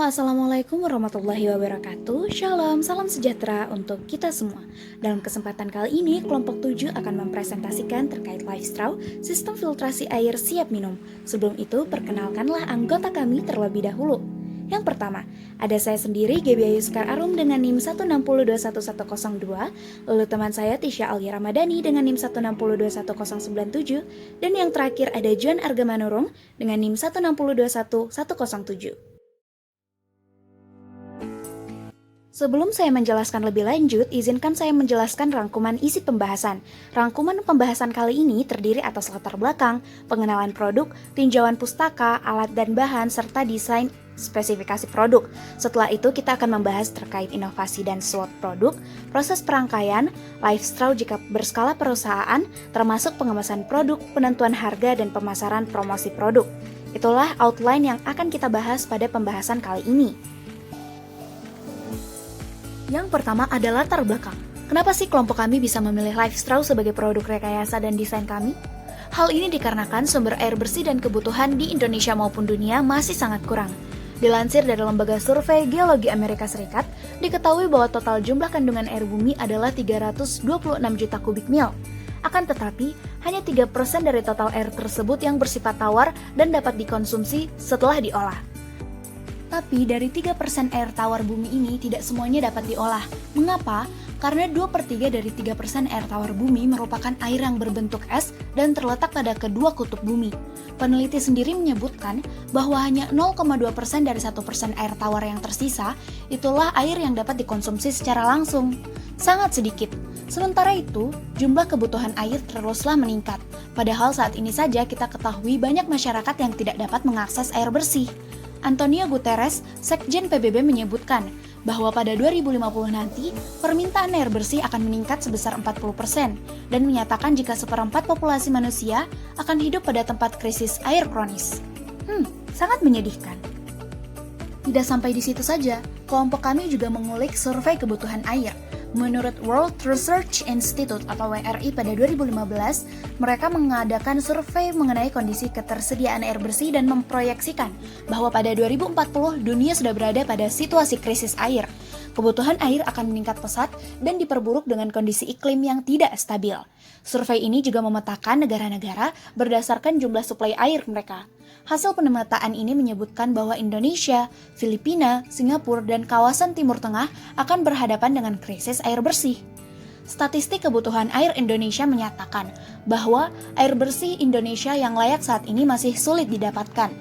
Assalamualaikum warahmatullahi wabarakatuh. Shalom, salam sejahtera untuk kita semua. Dalam kesempatan kali ini, kelompok 7 akan mempresentasikan terkait LifeStraw, sistem filtrasi air siap minum. Sebelum itu, perkenalkanlah anggota kami terlebih dahulu. Yang pertama, ada saya sendiri, Gebi Ayuskar Arum dengan NIM 160211102, lalu teman saya Tisha Alia Ramadhani dengan NIM 1602197, dan yang terakhir ada John Argamanurung dengan NIM 160210107. Sebelum saya menjelaskan lebih lanjut, izinkan saya menjelaskan rangkuman isi pembahasan. Rangkuman pembahasan kali ini terdiri atas latar belakang, pengenalan produk, tinjauan pustaka, alat dan bahan, serta desain spesifikasi produk. Setelah itu kita akan membahas terkait inovasi dan SWOT produk, proses perangkaian, LifeStraw jika berskala perusahaan, termasuk pengemasan produk, penentuan harga, dan pemasaran promosi produk. Itulah outline yang akan kita bahas pada pembahasan kali ini. Yang pertama adalah latar belakang. Kenapa sih kelompok kami bisa memilih LifeStraw sebagai produk rekayasa dan desain kami? Hal ini dikarenakan sumber air bersih dan kebutuhan di Indonesia maupun dunia masih sangat kurang. Dilansir dari Lembaga Survei Geologi Amerika Serikat, diketahui bahwa total jumlah kandungan air bumi adalah 326 juta kubik mil. Akan tetapi, hanya 3% dari total air tersebut yang bersifat tawar dan dapat dikonsumsi setelah diolah. Tapi dari 3% air tawar bumi ini tidak semuanya dapat diolah. Mengapa? Karena 2/3 dari 3% air tawar bumi merupakan air yang berbentuk es dan terletak pada kedua kutub bumi. Peneliti sendiri menyebutkan bahwa hanya 0,2% dari 1% air tawar yang tersisa, itulah air yang dapat dikonsumsi secara langsung. Sangat sedikit. Sementara itu, jumlah kebutuhan air teruslah meningkat. Padahal saat ini saja kita ketahui banyak masyarakat yang tidak dapat mengakses air bersih. Antonio Guterres, Sekjen PBB menyebutkan bahwa pada 2050 nanti, permintaan air bersih akan meningkat sebesar 40% dan menyatakan jika seperempat populasi manusia akan hidup pada tempat krisis air kronis. Sangat menyedihkan. Tidak sampai di situ saja, kelompok kami juga mengulik survei kebutuhan air. Menurut World Research Institute atau WRI pada 2015, mereka mengadakan survei mengenai kondisi ketersediaan air bersih dan memproyeksikan bahwa pada 2040 dunia sudah berada pada situasi krisis air. Kebutuhan air akan meningkat pesat dan diperburuk dengan kondisi iklim yang tidak stabil. Survei ini juga memetakan negara-negara berdasarkan jumlah suplai air mereka. Hasil pemetaan ini menyebutkan bahwa Indonesia, Filipina, Singapura, dan kawasan Timur Tengah akan berhadapan dengan krisis air bersih. Statistik kebutuhan air Indonesia menyatakan bahwa air bersih Indonesia yang layak saat ini masih sulit didapatkan.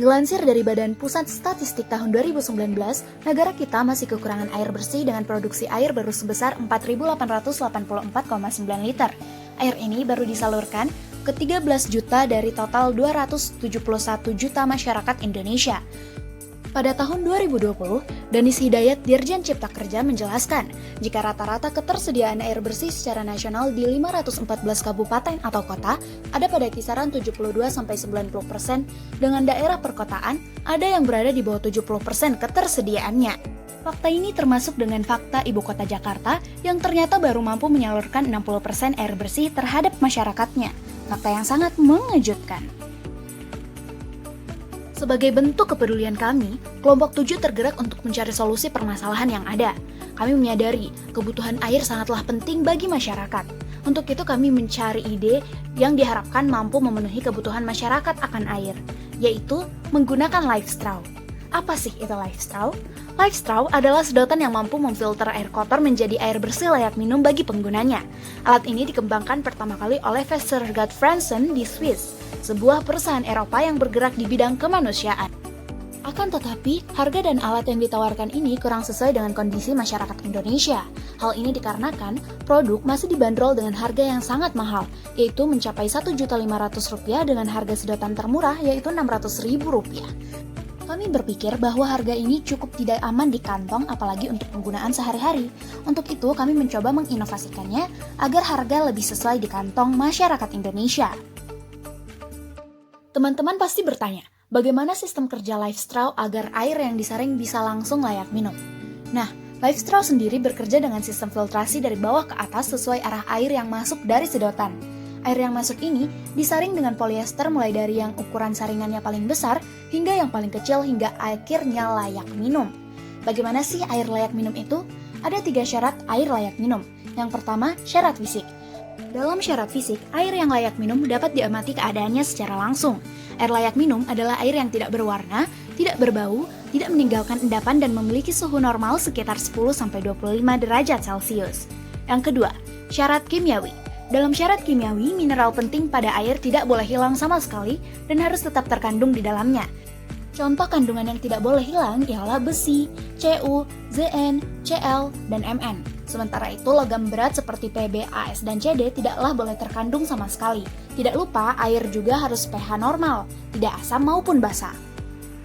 Dilansir dari Badan Pusat Statistik tahun 2019, negara kita masih kekurangan air bersih dengan produksi air baru sebesar 4.884,9 liter. Air ini baru disalurkan ke 13 juta dari total 271 juta masyarakat Indonesia. Pada tahun 2020, Danis Hidayat Dirjen Cipta Kerja menjelaskan jika rata-rata ketersediaan air bersih secara nasional di 514 kabupaten atau kota ada pada kisaran 72-90%, dengan daerah perkotaan ada yang berada di bawah 70% ketersediaannya. Fakta ini termasuk dengan fakta ibu kota Jakarta yang ternyata baru mampu menyalurkan 60% air bersih terhadap masyarakatnya. Fakta yang sangat mengejutkan. Sebagai bentuk kepedulian kami, kelompok 7 tergerak untuk mencari solusi permasalahan yang ada. Kami menyadari kebutuhan air sangatlah penting bagi masyarakat. Untuk itu kami mencari ide yang diharapkan mampu memenuhi kebutuhan masyarakat akan air, yaitu menggunakan LifeStraw. Apa sih itu LifeStraw? LifeStraw adalah sedotan yang mampu memfilter air kotor menjadi air bersih layak minum bagi penggunanya. Alat ini dikembangkan pertama kali oleh Vestergaard Fransen di Swiss, sebuah perusahaan Eropa yang bergerak di bidang kemanusiaan. Akan tetapi, harga dan alat yang ditawarkan ini kurang sesuai dengan kondisi masyarakat Indonesia. Hal ini dikarenakan produk masih dibanderol dengan harga yang sangat mahal, yaitu mencapai Rp1.500.000 dengan harga sedotan termurah yaitu Rp600.000. Kami berpikir bahwa harga ini cukup tidak aman di kantong apalagi untuk penggunaan sehari-hari. Untuk itu kami mencoba menginovasikannya agar harga lebih sesuai di kantong masyarakat Indonesia. Teman-teman pasti bertanya, bagaimana sistem kerja LifeStraw agar air yang disaring bisa langsung layak minum? Nah, LifeStraw sendiri bekerja dengan sistem filtrasi dari bawah ke atas sesuai arah air yang masuk dari sedotan. Air yang masuk ini disaring dengan polyester mulai dari yang ukuran saringannya paling besar hingga yang paling kecil hingga akhirnya layak minum. Bagaimana sih air layak minum itu? Ada 3 syarat air layak minum. Yang pertama, syarat fisik. Dalam syarat fisik, air yang layak minum dapat diamati keadaannya secara langsung. Air layak minum adalah air yang tidak berwarna, tidak berbau, tidak meninggalkan endapan dan memiliki suhu normal sekitar 10-25 derajat Celcius. Yang kedua, syarat kimiawi. Dalam syarat kimiawi, mineral penting pada air tidak boleh hilang sama sekali dan harus tetap terkandung di dalamnya. Contoh kandungan yang tidak boleh hilang ialah besi, Cu, Zn, Cl, dan Mn. Sementara itu, logam berat seperti Pb, As, dan Cd tidaklah boleh terkandung sama sekali. Tidak lupa, air juga harus pH normal, tidak asam maupun basa.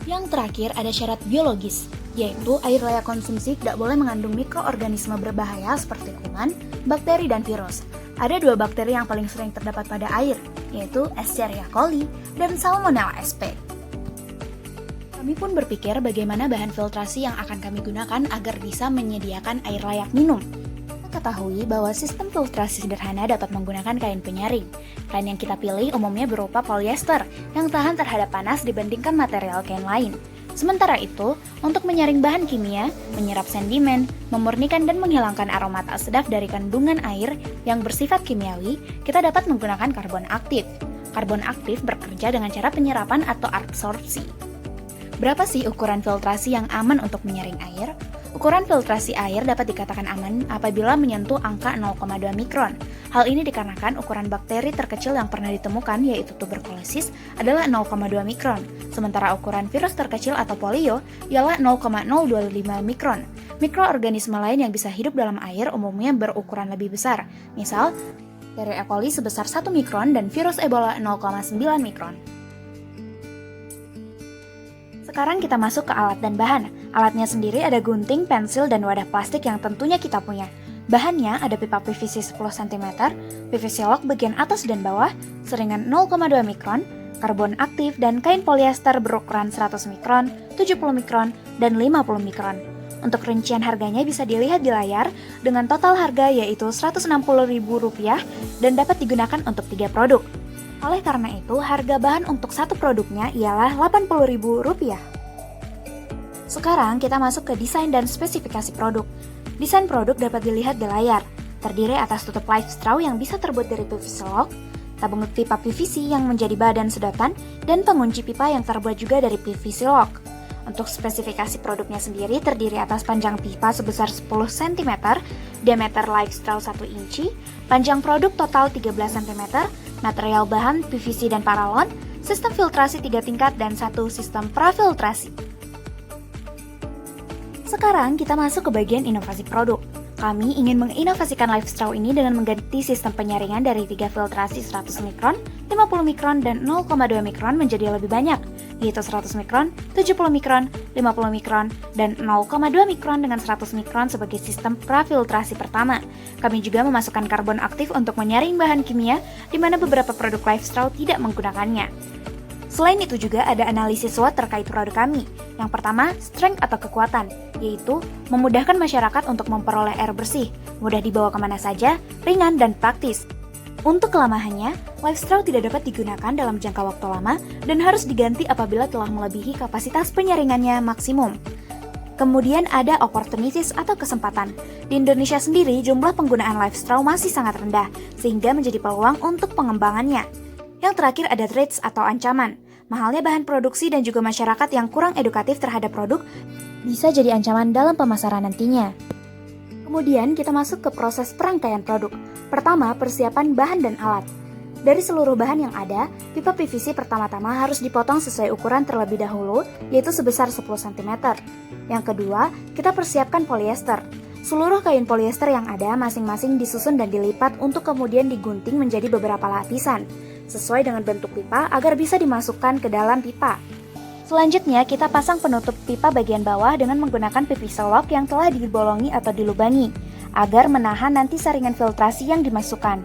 Yang terakhir ada syarat biologis, yaitu air layak konsumsi tidak boleh mengandung mikroorganisme berbahaya seperti kuman, bakteri, dan virus. Ada 2 bakteri yang paling sering terdapat pada air, yaitu Escherichia coli dan Salmonella sp. Kami pun berpikir bagaimana bahan filtrasi yang akan kami gunakan agar bisa menyediakan air layak minum. Kita ketahui bahwa sistem filtrasi sederhana dapat menggunakan kain penyaring. Kain yang kita pilih umumnya berupa polyester yang tahan terhadap panas dibandingkan material kain lain. Sementara itu, untuk menyaring bahan kimia, menyerap sedimen, memurnikan dan menghilangkan aroma tak sedap dari kandungan air yang bersifat kimiawi, kita dapat menggunakan karbon aktif. Karbon aktif bekerja dengan cara penyerapan atau absorpsi. Berapa sih ukuran filtrasi yang aman untuk menyaring air? Ukuran filtrasi air dapat dikatakan aman apabila menyentuh angka 0,2 mikron. Hal ini dikarenakan ukuran bakteri terkecil yang pernah ditemukan, yaitu tuberkulosis, adalah 0,2 mikron. Sementara ukuran virus terkecil atau polio ialah 0,025 mikron. Mikroorganisme lain yang bisa hidup dalam air umumnya berukuran lebih besar. Misal, bakteri E. coli sebesar 1 mikron dan virus Ebola 0,9 mikron. Sekarang kita masuk ke alat dan bahan. Alatnya sendiri ada gunting, pensil, dan wadah plastik yang tentunya kita punya. Bahannya ada pipa PVC 10 cm, PVC lock bagian atas dan bawah, seringan 0,2 mikron, karbon aktif, dan kain polyester berukuran 100 mikron, 70 mikron, dan 50 mikron. Untuk rincian harganya bisa dilihat di layar dengan total harga yaitu Rp160.000 dan dapat digunakan untuk 3 produk. Oleh karena itu, harga bahan untuk satu produknya ialah Rp80.000. Sekarang kita masuk ke desain dan spesifikasi produk. Desain produk dapat dilihat di layar. Terdiri atas tutup life straw yang bisa terbuat dari PVC lock, tabung pipa PVC yang menjadi badan sedotan, dan pengunci pipa yang terbuat juga dari PVC lock. Untuk spesifikasi produknya sendiri terdiri atas panjang pipa sebesar 10 cm, diameter life straw 1 inci, panjang produk total 13 cm, material bahan PVC dan paralon, sistem filtrasi 3 tingkat, dan 1 sistem prafiltrasi. Sekarang kita masuk ke bagian inovasi produk. Kami ingin menginovasikan life straw ini dengan mengganti sistem penyaringan dari 3 filtrasi 100 mikron, 50 mikron, dan 0,2 mikron menjadi lebih banyak, yaitu 100 mikron, 70 mikron, 50 mikron, dan 0,2 mikron dengan 100 mikron sebagai sistem prafiltrasi pertama. Kami juga memasukkan karbon aktif untuk menyaring bahan kimia, di mana beberapa produk life straw tidak menggunakannya. Selain itu juga ada analisis SWOT terkait produk kami. Yang pertama, strength atau kekuatan, yaitu memudahkan masyarakat untuk memperoleh air bersih, mudah dibawa kemana saja, ringan, dan praktis. Untuk kelamahannya, life straw tidak dapat digunakan dalam jangka waktu lama dan harus diganti apabila telah melebihi kapasitas penyaringannya maksimum. Kemudian ada opportunities atau kesempatan. Di Indonesia sendiri, jumlah penggunaan life straw masih sangat rendah, sehingga menjadi peluang untuk pengembangannya. Yang terakhir ada threats atau ancaman. Mahalnya bahan produksi dan juga masyarakat yang kurang edukatif terhadap produk bisa jadi ancaman dalam pemasaran nantinya. Kemudian kita masuk ke proses perangkaian produk. Pertama, persiapan bahan dan alat. Dari seluruh bahan yang ada, pipa PVC pertama-tama harus dipotong sesuai ukuran terlebih dahulu, yaitu sebesar 10 cm. Yang kedua, kita persiapkan polyester. Seluruh kain polyester yang ada masing-masing disusun dan dilipat untuk kemudian digunting menjadi beberapa lapisan, sesuai dengan bentuk pipa agar bisa dimasukkan ke dalam pipa. Selanjutnya, kita pasang penutup pipa bagian bawah dengan menggunakan PVC lock yang telah dibolongi atau dilubangi, agar menahan nanti saringan filtrasi yang dimasukkan.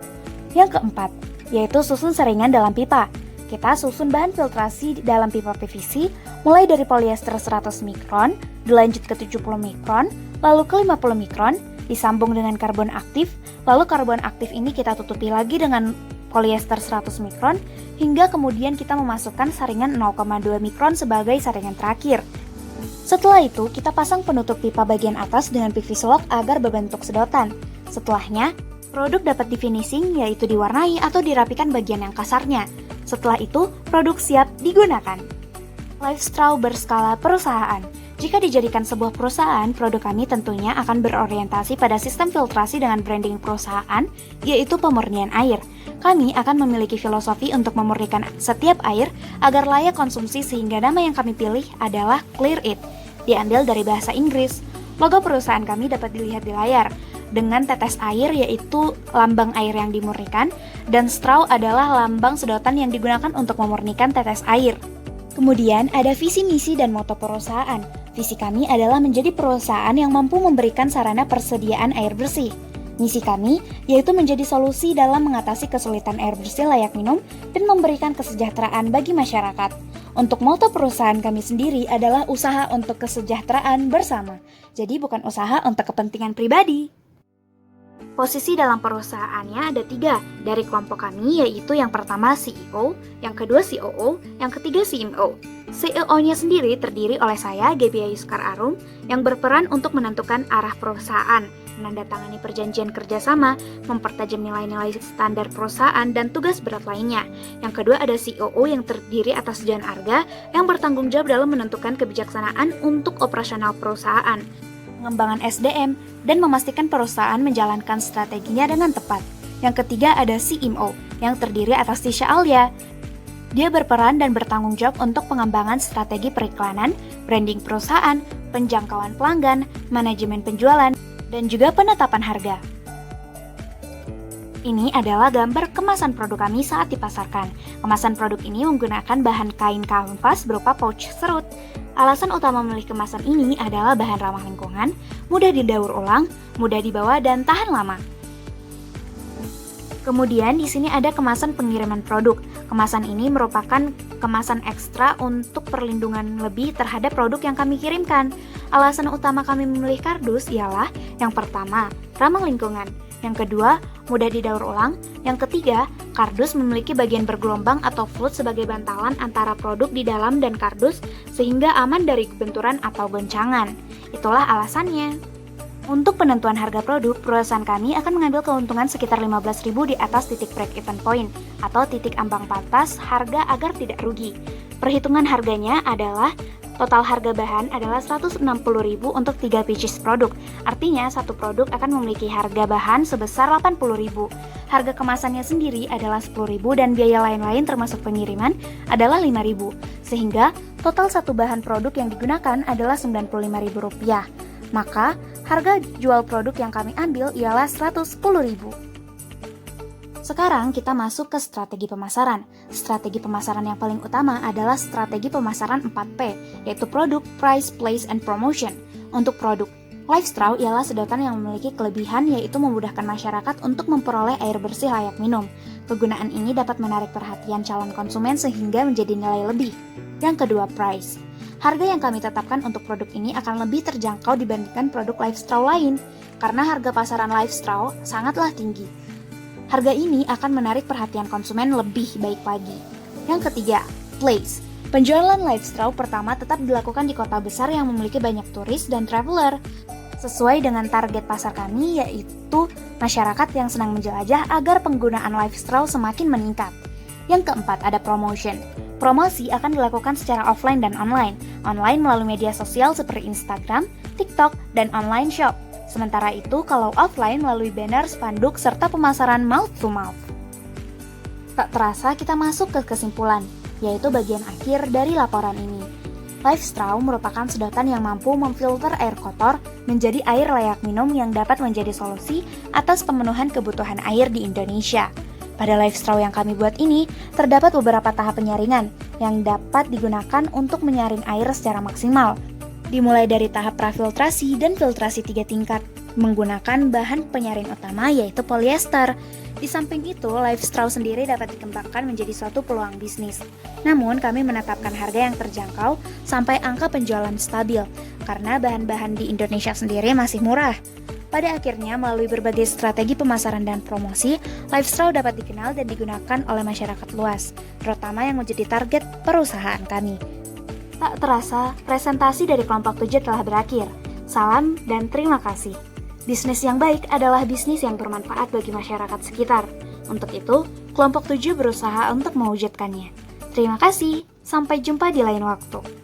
Yang keempat, yaitu susun saringan dalam pipa. Kita susun bahan filtrasi dalam pipa PVC, mulai dari polyester 100 mikron, dilanjut ke 70 mikron, lalu ke 50 mikron, disambung dengan karbon aktif, lalu karbon aktif ini kita tutupi lagi dengan polyester 100 mikron, hingga kemudian kita memasukkan saringan 0,2 mikron sebagai saringan terakhir. Setelah itu, kita pasang penutup pipa bagian atas dengan PVC lock agar berbentuk sedotan. Setelahnya, produk dapat di-finishing, yaitu diwarnai atau dirapikan bagian yang kasarnya. Setelah itu, produk siap digunakan. LifeStraw berskala perusahaan. Jika dijadikan sebuah perusahaan, produk kami tentunya akan berorientasi pada sistem filtrasi dengan branding perusahaan, yaitu pemurnian air. Kami akan memiliki filosofi untuk memurnikan setiap air agar layak konsumsi, sehingga nama yang kami pilih adalah Clear It, diambil dari bahasa Inggris. Logo perusahaan kami dapat dilihat di layar, dengan tetes air yaitu lambang air yang dimurnikan, dan straw adalah lambang sedotan yang digunakan untuk memurnikan tetes air. Kemudian ada visi, misi, dan moto perusahaan. Visi kami adalah menjadi perusahaan yang mampu memberikan sarana persediaan air bersih. Misi kami yaitu menjadi solusi dalam mengatasi kesulitan air bersih layak minum dan memberikan kesejahteraan bagi masyarakat. Untuk moto perusahaan kami sendiri adalah usaha untuk kesejahteraan bersama. Jadi bukan usaha untuk kepentingan pribadi. Posisi dalam perusahaannya ada 3 dari kelompok kami, yaitu yang pertama CEO, yang kedua COO, yang ketiga CMO. CEO-nya sendiri terdiri oleh saya, Gebiya Yuskar Arum, yang berperan untuk menentukan arah perusahaan, menandatangani perjanjian kerjasama, mempertajam nilai-nilai standar perusahaan, dan tugas berat lainnya. Yang kedua ada COO yang terdiri atas Jan Arga, yang bertanggung jawab dalam menentukan kebijaksanaan untuk operasional perusahaan, pengembangan SDM, dan memastikan perusahaan menjalankan strateginya dengan tepat. Yang ketiga ada CMO, yang terdiri atas Tisha Alia. Dia berperan dan bertanggung jawab untuk pengembangan strategi periklanan, branding perusahaan, penjangkauan pelanggan, manajemen penjualan, dan juga penetapan harga. Ini adalah gambar kemasan produk kami saat dipasarkan. Kemasan produk ini menggunakan bahan kain kanvas berupa pouch serut. Alasan utama memilih kemasan ini adalah bahan ramah lingkungan, mudah didaur ulang, mudah dibawa, dan tahan lama. Kemudian di sini ada kemasan pengiriman produk. Kemasan ini merupakan kemasan ekstra untuk perlindungan lebih terhadap produk yang kami kirimkan. Alasan utama kami memilih kardus ialah yang pertama, ramah lingkungan. Yang kedua, mudah didaur ulang. Yang ketiga, kardus memiliki bagian bergelombang atau float sebagai bantalan antara produk di dalam dan kardus sehingga aman dari benturan atau goncangan. Itulah alasannya. Untuk penentuan harga produk, perusahaan kami akan mengambil keuntungan sekitar 15.000 di atas titik break-even point atau titik ambang batas harga agar tidak rugi. Perhitungan harganya adalah total harga bahan adalah 160.000 untuk 3 pieces produk. Artinya, satu produk akan memiliki harga bahan sebesar 80.000. Harga kemasannya sendiri adalah 10.000 dan biaya lain-lain termasuk pengiriman adalah 5.000. Sehingga, total satu bahan produk yang digunakan adalah Rp95.000. Maka, harga jual produk yang kami ambil ialah Rp110.000. Sekarang kita masuk ke strategi pemasaran. Strategi pemasaran yang paling utama adalah strategi pemasaran 4P, yaitu produk, price, place, and promotion. Untuk produk, LifeStraw ialah sedotan yang memiliki kelebihan yaitu memudahkan masyarakat untuk memperoleh air bersih layak minum. Kegunaan ini dapat menarik perhatian calon konsumen sehingga menjadi nilai lebih. Yang kedua, price. Harga yang kami tetapkan untuk produk ini akan lebih terjangkau dibandingkan produk LifeStraw lain, karena harga pasaran LifeStraw sangatlah tinggi. Harga ini akan menarik perhatian konsumen lebih baik lagi. Yang ketiga, place. Penjualan LifeStraw pertama tetap dilakukan di kota besar yang memiliki banyak turis dan traveler, sesuai dengan target pasar kami yaitu masyarakat yang senang menjelajah agar penggunaan LifeStraw semakin meningkat. Yang keempat, ada promotion. Promosi akan dilakukan secara offline dan online. Online melalui media sosial seperti Instagram, TikTok, dan online shop. Sementara itu, kalau offline melalui banner, spanduk, serta pemasaran mouth to mouth. Tak terasa kita masuk ke kesimpulan, yaitu bagian akhir dari laporan ini. LifeStraw merupakan sedotan yang mampu memfilter air kotor menjadi air layak minum yang dapat menjadi solusi atas pemenuhan kebutuhan air di Indonesia. Pada LifeStraw yang kami buat ini, terdapat beberapa tahap penyaringan yang dapat digunakan untuk menyaring air secara maksimal. Dimulai dari tahap prafiltrasi dan filtrasi 3 tingkat, menggunakan bahan penyaring utama yaitu polyester. Di samping itu, LifeStraw sendiri dapat dikembangkan menjadi suatu peluang bisnis. Namun, kami menetapkan harga yang terjangkau sampai angka penjualan stabil, karena bahan-bahan di Indonesia sendiri masih murah. Pada akhirnya, melalui berbagai strategi pemasaran dan promosi, Lifestraw dapat dikenal dan digunakan oleh masyarakat luas, terutama yang menjadi target perusahaan kami. Tak terasa, presentasi dari kelompok 7 telah berakhir. Salam dan terima kasih. Bisnis yang baik adalah bisnis yang bermanfaat bagi masyarakat sekitar. Untuk itu, kelompok 7 berusaha untuk mewujudkannya. Terima kasih, sampai jumpa di lain waktu.